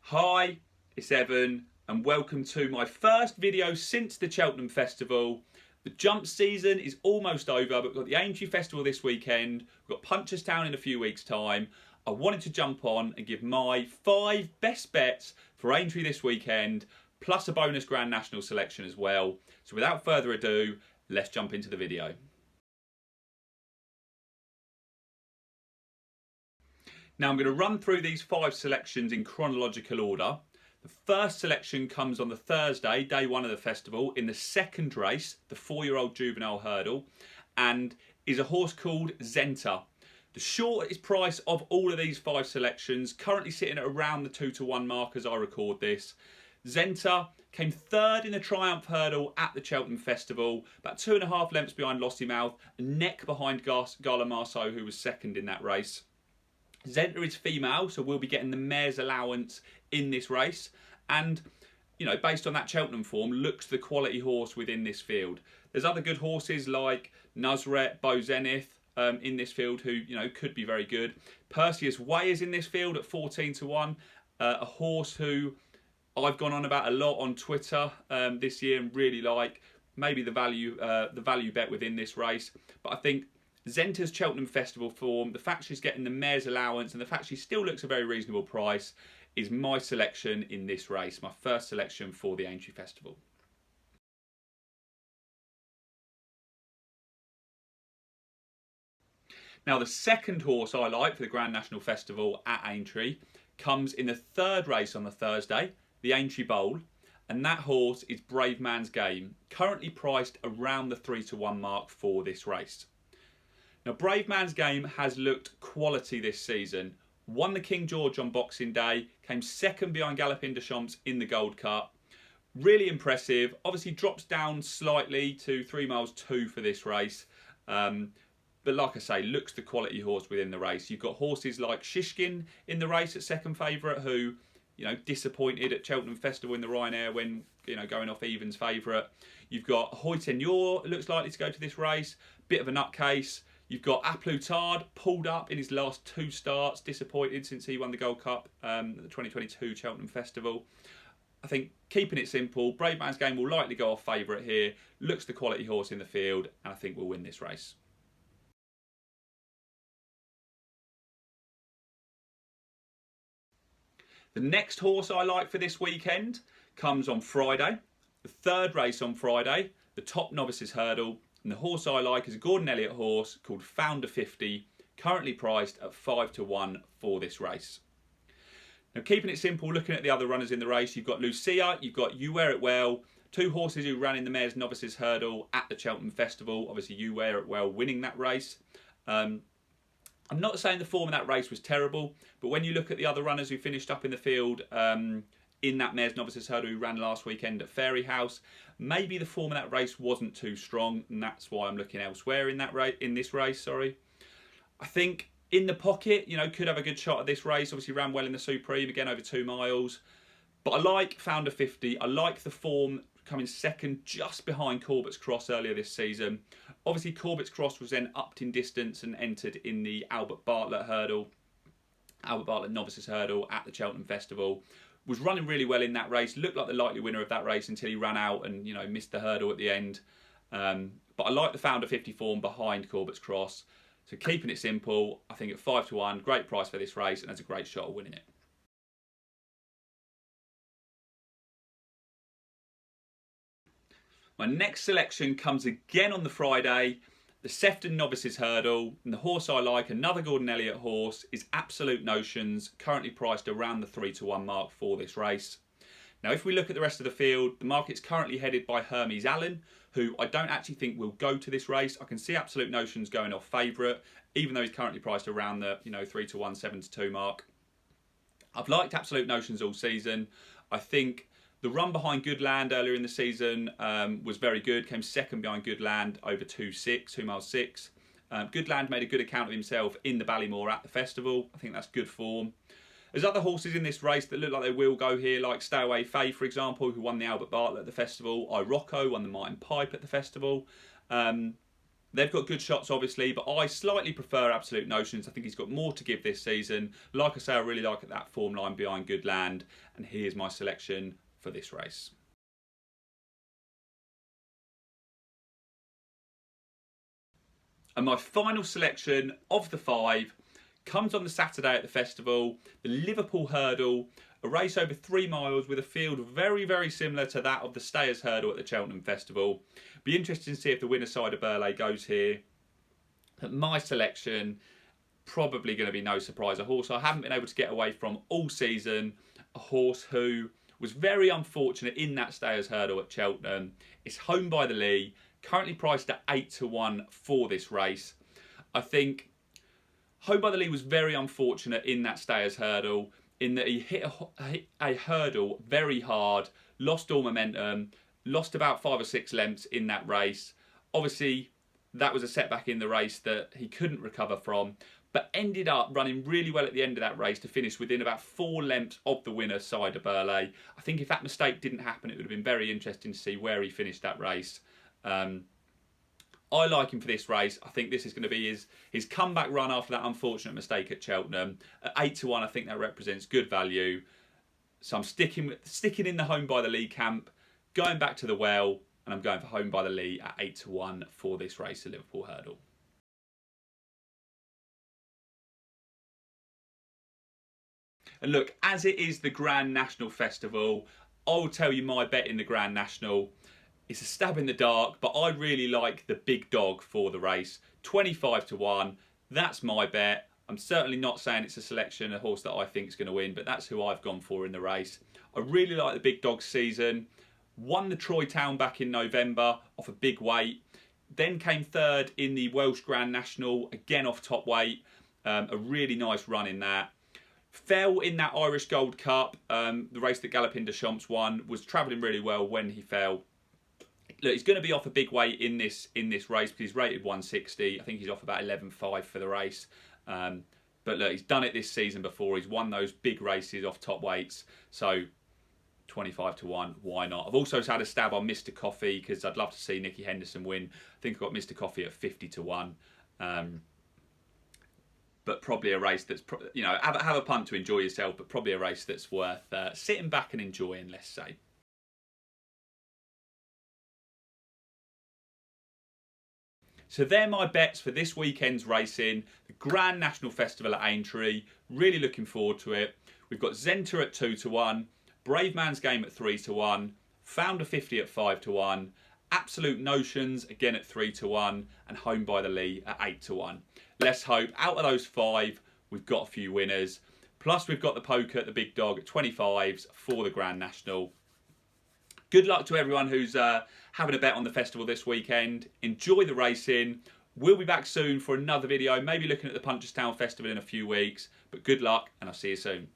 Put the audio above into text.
Hi, it's Evan and welcome to my first video since the Cheltenham Festival. The jump season is almost over, but we've got the Aintree Festival this weekend, we've got Punchestown in a few weeks' time. I wanted to jump on and give my 5 best bets for Aintree this weekend, plus a bonus Grand National selection as well. So without further ado, let's jump into the video. Now I'm going to run through these 5 selections in chronological order. The first selection comes on the Thursday, day 1 of the festival, in the second race, the 4-year-old juvenile hurdle, and is a horse called ZENTA. The shortest price of all of these 5 selections, currently sitting at around the 2-to-1 mark as I record this. ZENTA came 3rd in the Triumph Hurdle at the Cheltenham Festival, about 2.5 lengths behind Lossiemouth, a neck behind Gala Marceau, who was 2nd in that race. ZENTA is female, so we'll be getting the mare's allowance in this race. And, you know, based on that Cheltenham form, looks the quality horse within this field. There's other good horses like Nuzret, Beau Zenith in this field who, you know, could be very good. Perseus Way is in this field at 14-1. A horse who I've gone on about a lot on Twitter this year and really like. Maybe the value bet within this race. But I think ZENTA's Cheltenham Festival form, the fact she's getting the mare's allowance and the fact she still looks a very reasonable price is my selection in this race, my first selection for the Aintree Festival. Now the second horse I like for the Grand National Festival at Aintree comes in the 3rd race on the Thursday, the Aintree Bowl, and that horse is Brave Man's Game, currently priced around the 3-to-1 mark for this race. Now, Brave Man's Game has looked quality this season. Won the King George on Boxing Day, came 2nd behind Galopin Des Champs in the Gold Cup. Really impressive. Obviously drops down slightly to 3 miles 2 for this race. But like I say, looks the quality horse within the race. You've got horses like Shishkin in the race at 2nd favourite who, you know, disappointed at Cheltenham Festival in the Ryanair when, you know, going off evens favourite. You've got Hoytenyor, looks likely to go to this race. Bit of a nutcase. You've got Aplutard, pulled up in his last 2 starts, disappointed since he won the Gold Cup at the 2022 Cheltenham Festival. I think keeping it simple, Brave Man's Game will likely go off favourite here, looks the quality horse in the field, and I think will win this race. The next horse I like for this weekend comes on Friday, the 3rd race on Friday, the Top Novices Hurdle. And the horse I like is a Gordon Elliott horse called Founder 50, currently priced at 5-to-1 for this race. Now, keeping it simple, looking at the other runners in the race, you've got Lucia, you've got You Wear It Well, 2 horses who ran in the Mares Novices Hurdle at the Cheltenham Festival. Obviously, You Wear It Well winning that race. I'm not saying the form of that race was terrible, but when you look at the other runners who finished up in the field in that Mares Novices Hurdle who ran last weekend at Fairy House, maybe the form of that race wasn't too strong, and that's why I'm looking elsewhere in this race. I think in the pocket, you know, could have a good shot at this race. Obviously ran well in the Supreme, again over 2 miles. But I like Founder 50. I like the form coming 2nd just behind Corbett's Cross earlier this season. Obviously Corbett's Cross was then upped in distance and entered in the Albert Bartlett Novices Hurdle at the Cheltenham Festival. Was running really well in that race, looked like the likely winner of that race until he ran out and, you know, missed the hurdle at the end. But I like the Founder 50 form behind Corbett's Cross. So keeping it simple, I think at 5-to-1, great price for this race and has a great shot of winning it. My next selection comes again on the Friday, the Sefton Novices Hurdle, and the horse I like, another Gordon Elliott horse, is Absolute Notions, currently priced around the 3-to-1 mark for this race. Now, if we look at the rest of the field, the market's currently headed by Hermes Allen, who I don't actually think will go to this race. I can see Absolute Notions going off favourite, even though he's currently priced around the 3-to-1, 7-to-2 mark. I've liked Absolute Notions all season. I think the run behind Good Land earlier in the season was very good. Came 2nd behind Good Land over 2 miles 6. Good Land made a good account of himself in the Ballymore at the festival. I think that's good form. There's other horses in this race that look like they will go here, like Stay Away Faye, for example, who won the Albert Bartlett at the festival. Irocco won the Martin Pipe at the festival. They've got good shots, obviously, but I slightly prefer Absolute Notions. I think he's got more to give this season. Like I say, I really like that form line behind Good Land, and here's my selection for this race. And my final selection of the 5 comes on the Saturday at the festival, the Liverpool Hurdle, a race over 3 miles with a field very, very similar to that of the Stayers Hurdle at the Cheltenham Festival. Be interesting to see if the winner side of Burley goes here. My selection, probably going to be no surprise, a horse I haven't been able to get away from all season, a horse who was very unfortunate in that Stayers Hurdle at Cheltenham. It's Home by the Lee, currently priced at 8-1 for this race. I think Home by the Lee was very unfortunate in that Stayers Hurdle, in that he hit a hurdle very hard, lost all momentum, lost about 5 or 6 lengths in that race. Obviously, that was a setback in the race that he couldn't recover from, but ended up running really well at the end of that race to finish within about 4 lengths of the winner, Cider Burley. I think if that mistake didn't happen, it would have been very interesting to see where he finished that race. I like him for this race. I think this is going to be his comeback run after that unfortunate mistake at Cheltenham. At 8-1, I think that represents good value. So I'm sticking in the Home by the Lee camp, going back to the well, and I'm going for Home by the Lee at 8-1 for this race, the Liverpool Hurdle. And look, as it is the Grand National Festival, I'll tell you my bet in the Grand National. It's a stab in the dark, but I really like the big dog for the race. 25-1, that's my bet. I'm certainly not saying it's a selection, a horse that I think is going to win, but that's who I've gone for in the race. I really like the big dog season. Won the Troy Town back in November off a big weight. Then came third in the Welsh Grand National, again off top weight. A really nice run in that. Fell in that Irish Gold Cup, the race that Galopin Des Champs won. Was travelling really well when he fell. Look, he's going to be off a big weight in this race because he's rated 160. I think he's off about 11.5 for the race. But look, he's done it this season before. He's won those big races off top weights. So 25-1, why not? I've also had a stab on Mr. Coffee because I'd love to see Nicky Henderson win. I think I've got Mr. Coffee at 50-1. But probably a race that's, have a punt to enjoy yourself, but probably a race that's worth sitting back and enjoying, let's say. So they're my bets for this weekend's racing. The Grand National Festival at Aintree. Really looking forward to it. We've got ZENTA at 2-1. Brave Man's Game at 3-1. Founder 50 at 5-1. Absolute Notions again at 3-1. And Home by the Lee at 8-1. Let's hope out of those 5, we've got a few winners. Plus we've got the poker at the big dog at 25s for the Grand National. Good luck to everyone who's having a bet on the festival this weekend. Enjoy the racing. We'll be back soon for another video, maybe looking at the Punchestown Festival in a few weeks. But good luck, and I'll see you soon.